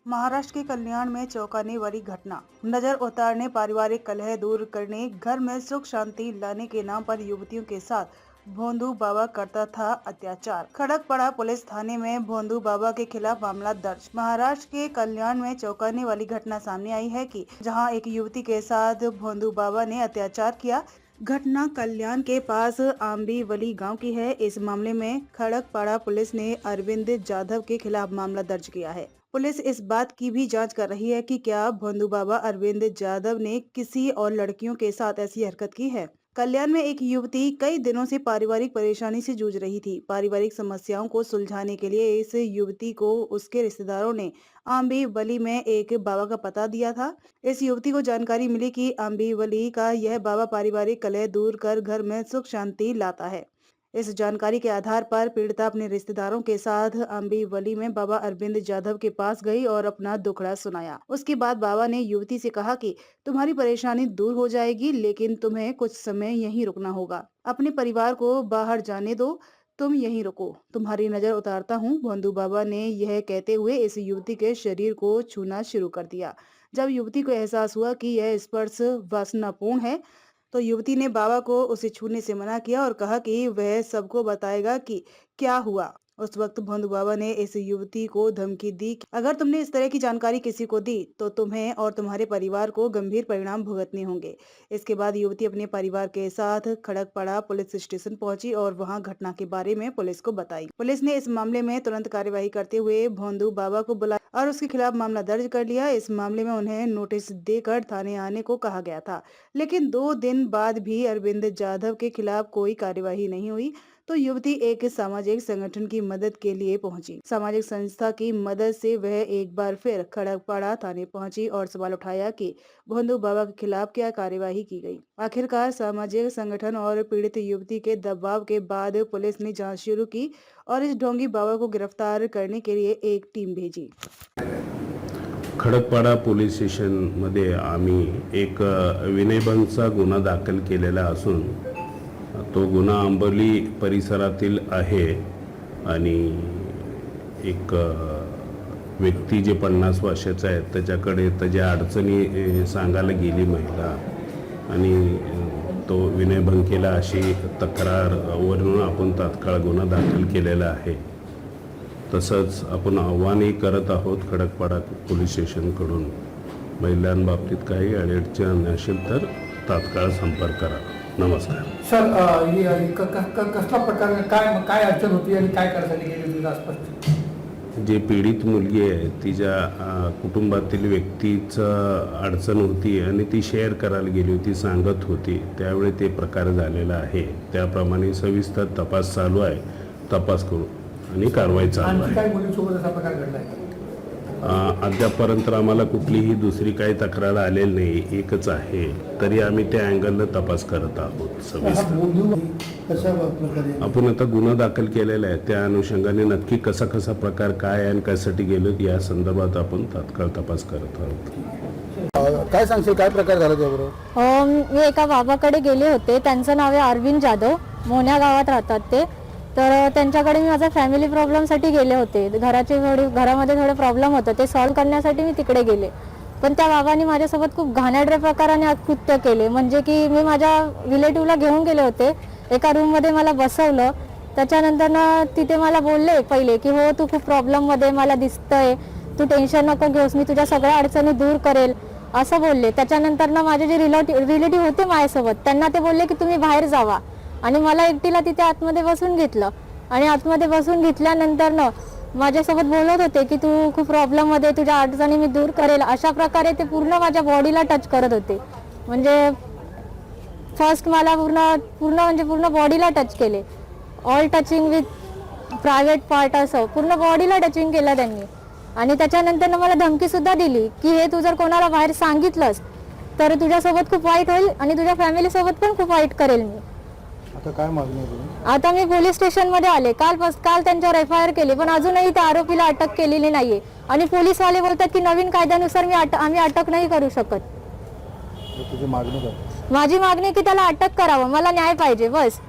महाराष्ट्र के कल्याण में चौंकाने वाली घटना। नजर उतारने, पारिवारिक कलह दूर करने, घर में सुख शांति लाने के नाम पर युवतियों के साथ भोंदू बाबा करता था अत्याचार। खड़कपड़ा पुलिस थाने में भोंदू बाबा के खिलाफ मामला दर्ज। महाराष्ट्र के कल्याण में चौंकाने वाली घटना सामने आई है कि जहां एक युवती के साथ भोंदू बाबा ने अत्याचार किया। घटना कल्याण के पास आंबीवली गांव की है। इस मामले में खड़कपाड़ा पुलिस ने अरविंद जाधव के खिलाफ मामला दर्ज किया है। पुलिस इस बात की भी जांच कर रही है कि क्या भोंदू बाबा अरविंद जाधव ने किसी और लड़कियों के साथ ऐसी हरकत की है। कल्याण में एक युवती कई दिनों से पारिवारिक परेशानी से जूझ रही थी। पारिवारिक समस्याओं को सुलझाने के लिए इस युवती को उसके रिश्तेदारों ने आंबीवली में एक बाबा का पता दिया था। इस युवती को जानकारी मिली कि आंबीवली का यह बाबा पारिवारिक कलह दूर कर घर में सुख शांति लाता है। इस जानकारी के आधार पर पीड़िता अपने रिश्तेदारों के साथ आंबीवली में बाबा अरविंद जाधव के पास गई और अपना दुखड़ा सुनाया। उसके बाद बाबा ने युवती से कहा कि तुम्हारी परेशानी दूर हो जाएगी, लेकिन तुम्हें कुछ समय यहीं रुकना होगा। अपने परिवार को बाहर जाने दो, तुम यहीं रुको, तुम्हारी नजर उतारता हूँ। भोंदू बाबा ने यह कहते हुए इस युवती के शरीर को छूना शुरू कर दिया। जब युवती को एहसास हुआ कि यह स्पर्श वासनापूर्ण है, तो युवती ने बाबा को उसे छूने से मना किया और कहा कि वह सबको बताएगा कि क्या हुआ। उस वक्त भोंदू बाबा ने इस युवती को धमकी दी कि अगर तुमने इस तरह की जानकारी किसी को दी तो तुम्हें और तुम्हारे परिवार को गंभीर परिणाम भुगतने होंगे। इसके बाद युवती अपने परिवार के साथ खड़कपड़ा पुलिस स्टेशन पहुंची और वहां घटना के बारे में पुलिस को बताई। पुलिस ने इस मामले में तुरंत कार्यवाही करते हुए भोंदू बाबा को बुलाया और उसके खिलाफ मामला दर्ज कर लिया। इस मामले में उन्हें नोटिस देकर थाने आने को कहा गया था, लेकिन 2 दिन बाद भी अरविंद जाधव के खिलाफ कोई कार्यवाही नहीं हुई। तो युवती एक सामाजिक संगठन की मदद के लिए पहुंची। सामाजिक संस्था की मदद से वह एक बार फिर खड़कपाड़ा थाने पहुंची और सवाल उठाया कि भोंदू बाबा के खिलाफ क्या कार्यवाही की गई। आखिरकार सामाजिक संगठन और पीड़ित युवती के दबाव के बाद पुलिस ने जांच शुरू की और इस ढोंगी बाबा को गिरफ्तार करने के लिए एक टीम भेजी। खडकपाडा पोलीस स्टेशनमध्ये आम्ही एक विनयभंगचा गुन्हा दाखल केलेला असून तो गुन्हा आंबोली परिसरातील आहे आणि एक व्यक्ती जे 50 वर्षाचा आहे त्याच्याकडे त्याच्या अडचणी सांगायला गेली महिला आणि तो विनयभंग केला अशी तक्रारवरून आपण तात्काळ गुन्हा दाखल केलेला आहे। तसंच आपण आव्हानही करत आहोत खडकपाडा पोलीस स्टेशनकडून महिलांबाबतीत काही अडचण असेल तर तात्काळ संपर्क करा। नमस्कार सर, कसला प्रकार काय अडचण होती आणि काय करायसाठी गेली होती आसपास? जे पीडित मुलगी आहे तिच्या कुटुंबातील व्यक्तीचं अडचण होती आणि ती शेअर करायला गेली होती, सांगत होती, त्यावेळी ते प्रकार झालेला आहे। त्याप्रमाणे सविस्तर तपास चालू आहे, तपास करू आणि कारवाई चालू आहे। काय मुलीसोबत असा प्रकार घडलाय? अद्यापर्यंत आम्हाला कुठलीही दुसरी काही तक्रार आलेली नाही, एकच आहे, तरी आम्ही त्या अँगलनं तपास करत आहोत सविस्तर। आपण आता गुन्हा दाखल केलेला आहे, त्या अनुषंगाने नक्की कसा प्रकार काय आणि कशासाठी गेलो या संदर्भात आपण तात्काळ तपास करत आहोत। काय सांगशील, काय प्रकार झाला त्याबरोबर? मी एका बाबाकडे गेले होते, त्यांचं नाव आहे अरविंद जाधव, मोन्या गावात राहतात ते। तर त्यांच्याकडे मी माझ्या फॅमिली प्रॉब्लेमसाठी गेले होते। घरामध्ये थोडे प्रॉब्लेम होते, ते सॉल्व्ह करण्यासाठी मी तिकडे गेले। पण त्या बाबांनी माझ्यासोबत खूप घाणेरड्या प्रकाराने कृत्य केले। म्हणजे की मी माझ्या रिलेटिव्हला घेऊन गेले होते, एका रूममध्ये मला बसवलं, त्याच्यानंतर तिथे मला बोलले पहिले की हो तू खूप प्रॉब्लेममध्ये मला दिसतंय, तू टेन्शन नको घेऊस, मी तुझ्या सगळ्या अडचणी दूर करेल असं बोलले। त्याच्यानंतर माझे जे रिलेटिव्ह होते माझ्यासोबत त्यांना ते बोलले की तुम्ही बाहेर जावा आणि मला एकटीला तिथे आतमध्ये बसून घेतलं आणि आतमध्ये बसून घेतल्यानंतर माझ्यासोबत बोलत होते की तू खूप प्रॉब्लेममध्ये, तुझ्या अडचणी मी दूर करेल, अशा प्रकारे ते पूर्ण माझ्या बॉडीला टच करत होते। म्हणजे फर्स्ट मला पूर्ण बॉडीला टच केले, all touching with private part, असं पूर्ण बॉडीला टचिंग केलं त्यांनी। आणि त्याच्यानंतर मला धमकी सुद्धा दिली की हे तू जर कोणाला बाहेर सांगितलंस तर तुझ्यासोबत खूप वाईट होईल आणि तुझ्या फॅमिली सोबत पण खूप वाईट करेल मी। आता काय मागणी आहे? आता मी पोलीस स्टेशन मध्ये आले, काल त्यांच्यावर एफआयआर केली, पण अजूनही त्या आरोपीला अटक केलेली नाहीये आणि पोलीसवाले बोलतात की नवीन कायद्यानुसार आम्ही अटक नाही करू शकत। तुझी मागणी काय? माझी मागणी की त्याला अटक करावं, मला न्याय पाहिजे बस।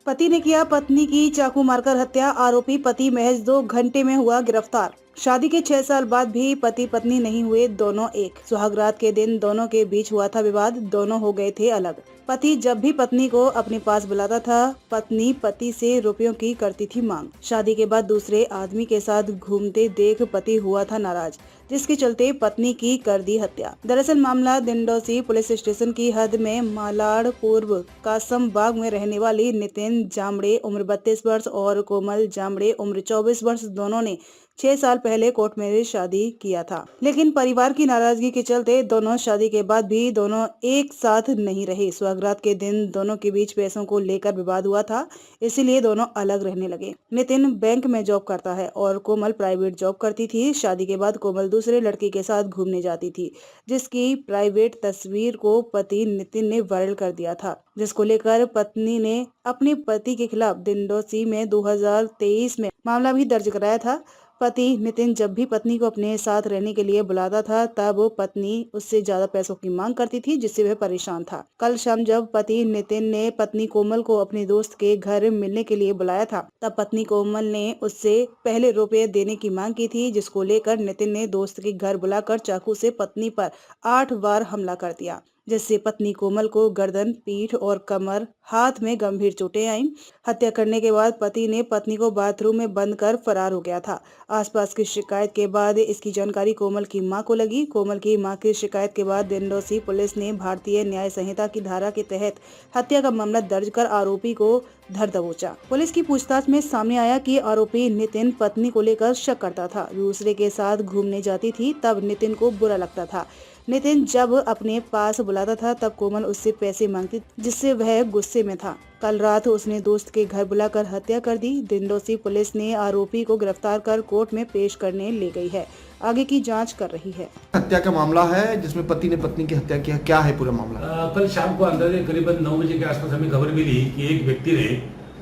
पति ने किया पत्नी की चाकू मारकर हत्या, आरोपी पति महज 2 घंटे में हुआ गिरफ्तार। शादी के 6 साल बाद भी पति पत्नी नहीं हुए दोनों एक। सुहागरात के दिन दोनों के बीच हुआ था विवाद, दोनों हो गए थे अलग। पति जब भी पत्नी को अपने पास बुलाता था, पत्नी पति से रुपयों की करती थी मांग। शादी के बाद दूसरे आदमी के साथ घूमते देख पति हुआ था नाराज, जिसके चलते पत्नी की कर दी हत्या। दरअसल मामला दिंडोसी पुलिस स्टेशन की हद में मालाड़ पूर्व कासम बाग में रहने वाली नितिन जामड़े उम्र 32 वर्ष और कोमल जामड़े उम्र 24 वर्ष दोनों ने 6 साल पहले कोर्ट मैरिज शादी किया था। लेकिन परिवार की नाराजगी के चलते दोनों शादी के बाद भी दोनों एक साथ नहीं रहे। सुहागरात के दिन दोनों के बीच पैसों को लेकर विवाद हुआ था, इसीलिए दोनों अलग रहने लगे। नितिन बैंक में जॉब करता है और कोमल प्राइवेट जॉब करती थी। शादी के बाद कोमल दूसरे लड़के के साथ घूमने जाती थी, जिसकी प्राइवेट तस्वीर को पति नितिन ने वायरल कर दिया था, जिसको लेकर पत्नी ने अपने पति के खिलाफ दिंडोसी में 2023 में मामला भी दर्ज कराया था। पति नितिन जब भी पत्नी को अपने साथ रहने के लिए बुलाता था, तब पत्नी उससे ज्यादा पैसों की मांग करती थी, जिससे वह परेशान था। कल शाम जब पति नितिन ने पत्नी कोमल को अपने दोस्त के घर मिलने के लिए बुलाया था, तब पत्नी कोमल ने उससे पहले रुपए देने की मांग की थी, जिसको लेकर नितिन ने दोस्त के घर बुलाकर चाकू से पत्नी पर 8 बार हमला कर दिया, जिससे पत्नी कोमल को गर्दन, पीठ और कमर, हाथ में गंभीर चोटें आईं। हत्या करने के बाद पति ने पत्नी को बाथरूम में बंद कर फरार हो गया था। आसपास की शिकायत के बाद इसकी जानकारी कोमल की मां को लगी। कोमल की मां की शिकायत के बाद दिंडोसी पुलिस ने भारतीय न्याय संहिता की धारा के तहत हत्या का मामला दर्ज कर आरोपी को धर दबोचा। पुलिस की पूछताछ में सामने आया कि आरोपी नितिन पत्नी को लेकर शक करता था। दूसरे के साथ घूमने जाती थी, तब नितिन को बुरा लगता था। नितिन जब अपने पास बुलाता था, तब कोमल उससे पैसे मांगती, जिससे वह गुस्से में था। कल रात उसने दोस्त के घर बुलाकर हत्या कर दी। दिंडोसी पुलिस ने आरोपी को गिरफ्तार कर कोर्ट में पेश करने ले गई है। आगे की जांच कर रही है। हत्या का मामला है जिसमें पति ने पत्नी की हत्या किया, क्या है पूरा मामला? कल शाम को अंदाजे करीबन 9 बजे के आसपास हमें खबर मिली कि एक व्यक्ति ने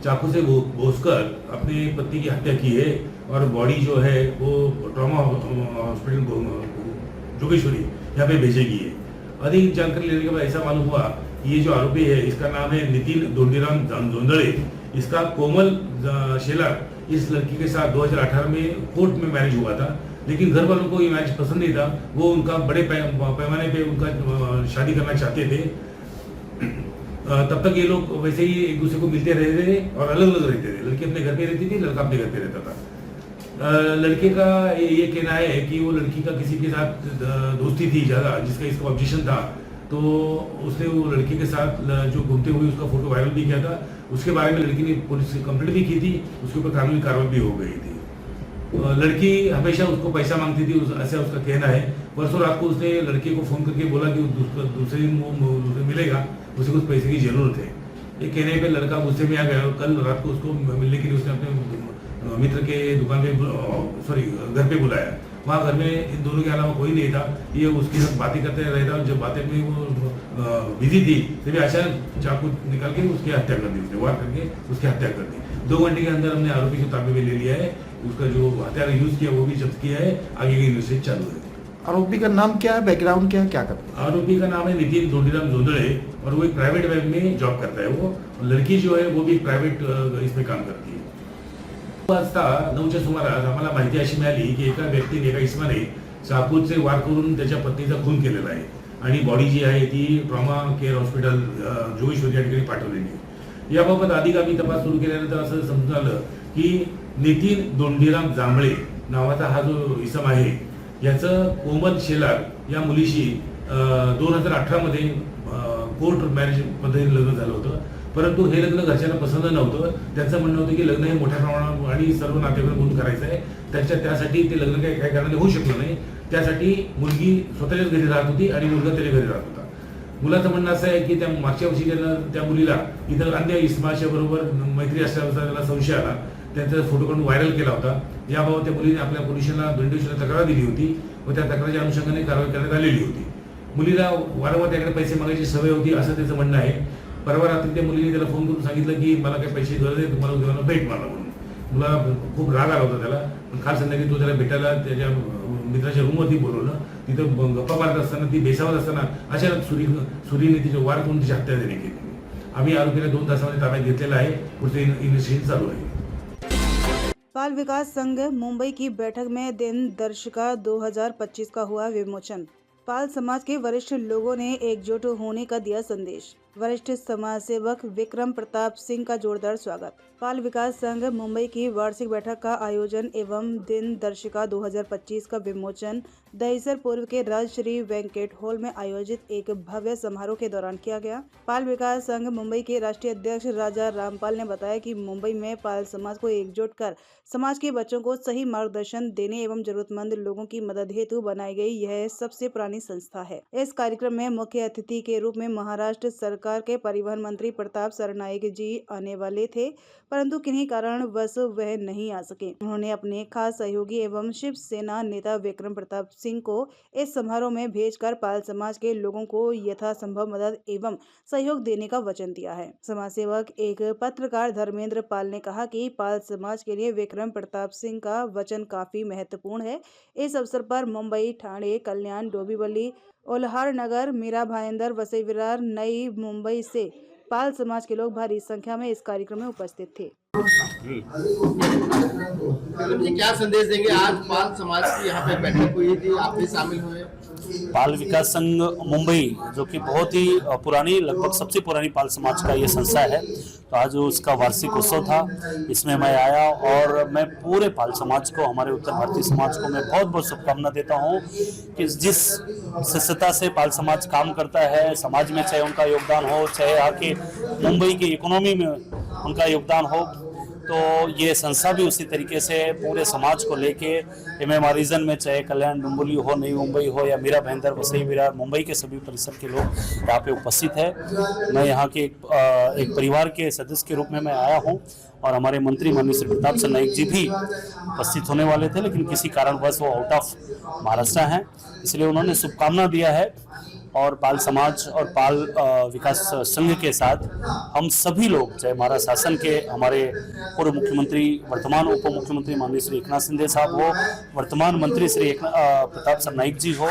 चाकू से घोंसकर अपनी पत्नी की हत्या की है और बॉडी जो है वो ट्रॉमा हॉस्पिटल जोगेश्वरी यहाँ पे भेजेगी है। अधिक जानकारी लेने के बाद ऐसा मालूम हुआ कि ये जो आरोपी है, इसका नाम है नितिन दोंडीराम जोंदड़े। इसका कोमल शेलार इस लड़की के साथ 2018 में कोर्ट में मैरिज हुआ था, लेकिन घर वालों को ये मैरिज पसंद नहीं था। वो उनका बड़े पैमाने पे उनका शादी करना चाहते थे। तब तक ये लोग वैसे ही एक दूसरे को मिलते रहते थे और अलग अलग रहते थे। लड़की अपने घर पे रहती थी, लड़का अपने घर पे रहता था। लड़के का ये कहना है कि वो लड़की का किसी के साथ दोस्ती थी ज़्यादा, जिसका इसका ऑब्जेक्शन था, तो उसने वो लड़की के साथ जो घूमते हुए उसका फोटो वायरल भी किया था। उसके बारे में लड़की ने पुलिस से कंप्लेंट भी की थी, उसके ऊपर कानूनी कार्रवाई भी हो गई थी। लड़की हमेशा उसको पैसा मांगती थी, ऐसा उसका कहना है। परसों रात को उसने लड़के को फ़ोन करके बोला कि दूसरे दिन वो मिलेगा, उसे कुछ पैसे की ज़रूरत है। ये कहने पर लड़का गुस्से में आ गया। कल रात को उसको मिलने के लिए उसने अपने मित्र के दुकान पे घर पे बुलाया। वहाँ घर में इन दोनों के अलावा कोई नहीं था। ये उसके साथ बातें करते रहता। जब बातें में वो बिजी थी, तभी अचानक चाकू निकाल के उसकी हत्या कर दी। उसने वार करके उसकी हत्या कर दी। 2 घंटे के अंदर हमने आरोपी को ताबे में ले लिया है। उसका जो हथियार यूज किया वो भी जब्त किया है। आगे की इन्वेस्टिगेशन चालू है। आरोपी का नाम क्या है, बैकग्राउंड क्या है, क्या करता है? आरोपी का नाम है नितिन दोंडीराम जोंदड़े और वो एक प्राइवेट बैंक में जॉब करता है। वो लड़की जो है वो भी प्राइवेट इसमें काम करती है। 9च्या सुमारास आम्हाला माहिती अशी मिळाली की एका व्यक्तीने, एका इसमाने चाकूचे वार करून त्याच्या पत्नीचा खून केलेला आहे आणि बॉडी जी आहे ती ट्रॉमा केअर हॉस्पिटल जोगेश्वरी या ठिकाणी पाठवलेली आहे। याबाबत अधिक आम्ही तपास सुरू केल्यानंतर असं समजून आलं की नितिन दोंडीराम जांभळे नावाचा हा जो इसम आहे, याचं कोमल शेलार या मुलीशी 2018 मध्ये कोर्ट मॅरेज पद्धतीने लग्न झालं होतं। परंतु हे लग्न घरच्यांना पसंत नव्हतं। त्यांचं म्हणणं होतं की लग्न हे मोठ्या प्रमाणावर आणि सर्व नातेवाईक बोलून करायचं आहे। त्यासाठी ते लग्न काही कारणाने होऊ शकलं नाही। त्यासाठी मुलगी स्वतःच्याच घरी राहत होती आणि मुलगा त्याच्या घरी राहत होता। मुलाचं म्हणणं असं आहे की त्या मागच्या वर्षी त्या मुलीला इतर अन्य इस्माच्या बरोबर मैत्री असल्याचा त्याला संशय आला। त्यांचा फोटो काढून व्हायरल केला होता। याबाबत त्या मुलीने आपल्या पोलिसांना दिंडोशीला तक्रार दिली होती व त्या तक्रारीच्या अनुषंगाने कारवाई करण्यात आलेली होती। मुलीला वारंवार त्याकडे पैसे मागायची सवय होती असं त्याचं म्हणणं आहे। परवा रात्री त्या मुलीने त्याला फोन करून सांगितलं की मला काही पैसे गरज आहे, तुम्हाला उद्या भेट मारा म्हणून। मुला खूप राग आला होता त्याला, पण काल संध्याकाळी तो त्याला भेटायला त्याच्या मित्राच्या रूमवरती बोलवलं। तिथं गप्पा मारत असताना, ती बेसावत असताना अचानक सुरीने तिच्या वार करून तिची हत्या त्याने केली। आम्ही आरोपीला 2 तासामध्ये ताब्यात घेतलेला आहे. पुढचे इन्व्हेस्टिगेशन चालू आहे. बाल विकास संघ मुंबई की बैठक में दिन दर्शिका 2025 का हुआ विमोचन। पाल समाज के वरिष्ठ लोगों ने एकजुट होने का दिया संदेश। वरिष्ठ समाज सेवक विक्रम प्रताप सिंह का जोरदार स्वागत। पाल विकास संघ मुंबई की वार्षिक बैठक का आयोजन एवं दिन दर्शिका 2025 का विमोचन दहीसर पूर्व के राजश्री वेंकट हॉल में आयोजित एक भव्य समारोह के दौरान किया गया। पाल विकास संघ मुंबई के राष्ट्रीय अध्यक्ष राजा रामपाल ने बताया कि मुंबई में पाल समाज को एकजुट कर समाज के बच्चों को सही मार्गदर्शन देने एवं जरूरतमंद लोगों की मदद हेतु बनाई गई यह सबसे पुरानी संस्था है। इस कार्यक्रम में मुख्य अतिथि के रूप में महाराष्ट्र सरकार के परिवहन मंत्री प्रताप सरनाईक जी आने वाले थे, परंतु किन्हीं कारणवश वह नहीं आ सके। उन्होंने अपने खास सहयोगी एवं शिवसेना नेता विक्रम प्रताप सिंह को इस समारोह में भेजकर पाल समाज के लोगों को यथासंभव मदद एवं सहयोग देने का वचन दिया है। समाज सेवक एक पत्रकार धर्मेंद्र पाल ने कहा कि पाल समाज के लिए विक्रम प्रताप सिंह का वचन काफी महत्वपूर्ण है। इस अवसर पर मुंबई, ठाणे, कल्याण, डोंबिवली, उल्हार नगर, मीरा भाईंदर, वसई विरार, नई मुंबई से पाल समाज के लोग भारी संख्या में इस कार्यक्रम में उपस्थित थे। क्या संदेश देंगे? आज पाल समाज की यहाँ पे बैठक हुई थी, आप भी शामिल हुए। पाल विकास संघ मुंबई जो कि बहुत ही पुरानी, लगभग सबसे पुरानी पाल समाज का ये संस्था है, तो आज उसका वार्षिक उत्सव था। इसमें मैं आया और मैं पूरे पाल समाज को, हमारे उत्तर भारतीय समाज को मैं बहुत बहुत शुभकामना देता हूँ कि जिस शिष्टता से पाल समाज काम करता है समाज में, चाहे उनका योगदान हो, चाहे आके मुंबई की इकोनॉमी में उनका योगदान हो, तो ये संस्था भी उसी तरीके से पूरे समाज को लेके एमएमआर रीजन में, चाहे कल्याण, डोंबिवली हो, नई मुंबई हो या मीरा भाईंदर, वसई विरार, मुंबई के सभी परिसर के लोग यहाँ पे उपस्थित है। मैं यहाँ के एक परिवार के सदस्य के रूप में मैं आया हूँ और हमारे मंत्री माननीय श्री प्रताप सरनाईक जी भी उपस्थित होने वाले थे, लेकिन किसी कारणवश वो आउट ऑफ महाराष्ट्र हैं, इसलिए उन्होंने शुभकामना दिया है। और पाल समाज और पाल विकास संघ के साथ हम सभी लोग, चाहे महाराष्ट्र शासन के हमारे पूर्व मुख्यमंत्री, वर्तमान उप मुख्यमंत्री माननीय श्री एकनाथ शिंदे साहब हो, वर्तमान मंत्री श्री प्रताप सरनाईक जी हो,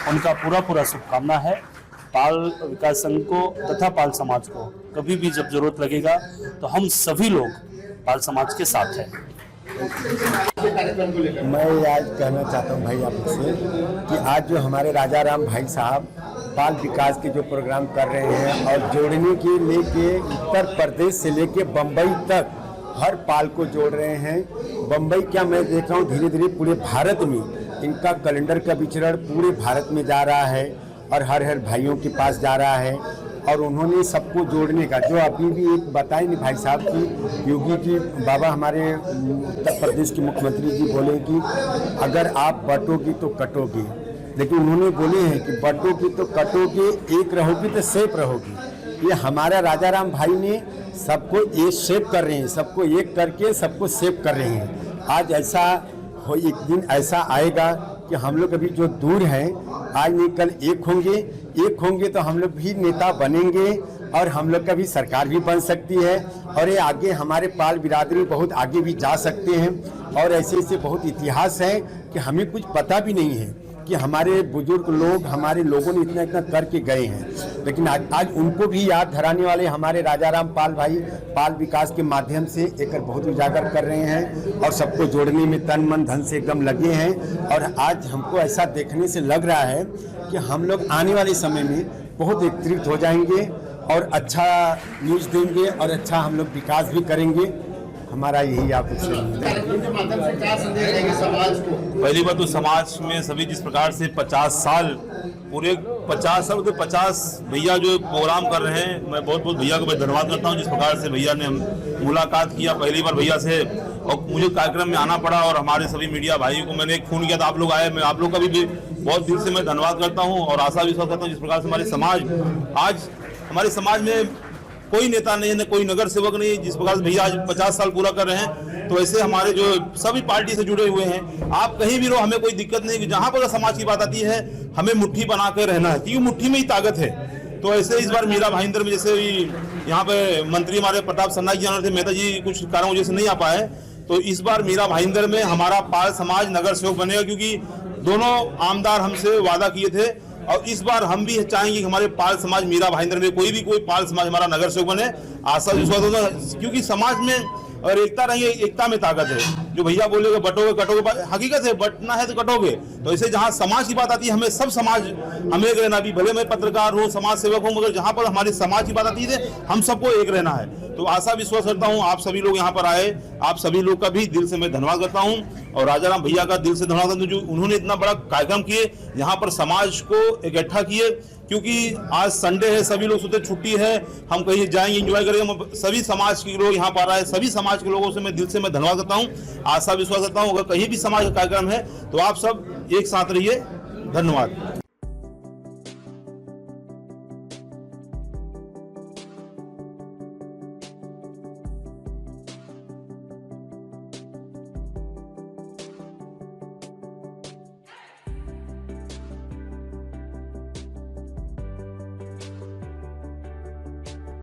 उनका पूरा शुभकामना है। पाल विकास संघ को तथा पाल समाज को कभी भी जब जरूरत लगेगा तो हम सभी लोग पाल समाज के साथ हैं। मैं आज कहना चाहता हूं भाई आपसे कि आज जो हमारे राजा राम भाई साहब पाल विकास के जो प्रोग्राम कर रहे हैं और जोड़ने के लेके उत्तर प्रदेश से लेके बम्बई तक हर पाल को जोड़ रहे हैं। बम्बई क्या, मैं देख रहा हूँ धीरे धीरे पूरे भारत में इनका कैलेंडर का विचरण पूरे भारत में जा रहा है और हर भाइयों के पास जा रहा है। और उन्होंने सबको जोड़ने का, जो अभी भी एक बताए नहीं भाई साहब की योगी जी बाबा हमारे उत्तर प्रदेश के मुख्यमंत्री जी बोले कि अगर आप बटोगी तो कटोगी, लेकिन उन्होंने बोले हैं कि बटोगी तो कटोगी, एक रहोगी तो सेफ रहोगी। ये हमारा राजा राम भाई ने सबको एक सेव कर रहे हैं, सबको एक करके सबको सेव कर रहे हैं। आज ऐसा हो, एक दिन ऐसा आएगा कि हम लोग अभी जो दूर हैं आज नहीं कल एक होंगे तो हम लोग भी नेता बनेंगे और हम लोग का भी सरकार भी बन सकती है और ये आगे हमारे पाल बिरादरी बहुत आगे भी जा सकते हैं। और ऐसे बहुत इतिहास है कि हमें कुछ पता भी नहीं है कि हमारे बुजुर्ग लोग, हमारे लोगों ने इतना करके गए हैं, लेकिन आज उनको भी याद धराने वाले हमारे राजा राम पाल भाई पाल विकास के माध्यम से एक बहुत उजागर कर रहे हैं और सबको जोड़ने में तन मन धन से एकदम लगे हैं। और आज हमको ऐसा देखने से लग रहा है कि हम लोग आने वाले समय में बहुत एकत्रित हो जाएंगे और अच्छा न्यूज़ देंगे और अच्छा हम लोग विकास भी करेंगे। हमारा यही आपसे पहली बात तो समाज में सभी जिस प्रकार से 50 साल पूरे 50 साल तो 50 भैया जो प्रोग्राम कर रहे हैं, मैं बहुत भैया को मैं धन्यवाद करता हूं जिस प्रकार से भैया ने मुलाकात किया पहली बार भैया से और मुझे कार्यक्रम में आना पड़ा और हमारे सभी मीडिया भाइयों को मैंने एक फ़ोन किया था, आप लोग आए, मैं आप लोग का भी बहुत दिल से मैं धन्यवाद करता हूँ और आशा विश्वास करता हूँ जिस प्रकार से हमारे समाज आज हमारे समाज में कोई नेता नहीं है, कोई नगर सेवक नहीं, जिस प्रकार से भैया आज 50 साल पूरा कर रहे हैं, तो ऐसे हमारे जो सभी पार्टी से जुड़े हुए हैं, आप कहीं भी रहो हमें कोई दिक्कत नहीं, कि जहां पर समाज की बात आती है हमें मुट्ठी बना कर रहना है, क्योंकि मुट्ठी में ही ताकत है। तो ऐसे इस बार मीरा भाईंदर में जैसे यहाँ पे मंत्री हमारे प्रताप सरनाईक जी आने थे, मेहता जी कुछ कारणों वजह से नहीं आ पाए, तो इस बार मीरा भाईंदर में हमारा पाल समाज नगर सेवक बनेगा, क्योंकि दोनों आमदार हमसे वादा किए थे और इस बार हम भी चाहेंगे कि हमारे पाल समाज, मीरा भाईंदर में कोई पाल समाज हमारा नगर सेवक बने। आशा विश्वास होगा, क्योंकि समाज में अगर एकता रहेंगे, एकता में ताकत है। जो भैया बोलेगे बटोगे कटोगे, हकीकत है बटना है तो कटोगे। तो ऐसे जहाँ समाज की बात आती है, हमें सब समाज हमें एक रहना भी, भले मैं पत्रकार हूँ, समाज सेवक हूँ, मगर जहाँ पर हमारे समाज की बात आती है हम सबको एक रहना है। तो आशा विश्वास करता हूँ आप सभी लोग यहाँ पर आए, आप सभी लोग का भी दिल से मैं धन्यवाद करता हूँ और राजाराम भैया का दिल से धन्यवाद करता हूँ जो उन्होंने इतना बड़ा कार्यक्रम किए, यहाँ पर समाज को इकट्ठा किए। क्योंकि आज संडे है, सभी लोग सोते छुट्टी है, हम कहीं जाएंगे एंजॉय करेंगे, सभी समाज के लोग यहाँ पर आए, सभी समाज के लोगों से मैं दिल से मैं धन्यवाद करता हूँ। आशा विश्वास करता हूँ अगर कहीं भी समाज का कार्यक्रम है तो आप सब एक साथ रहिए। धन्यवाद।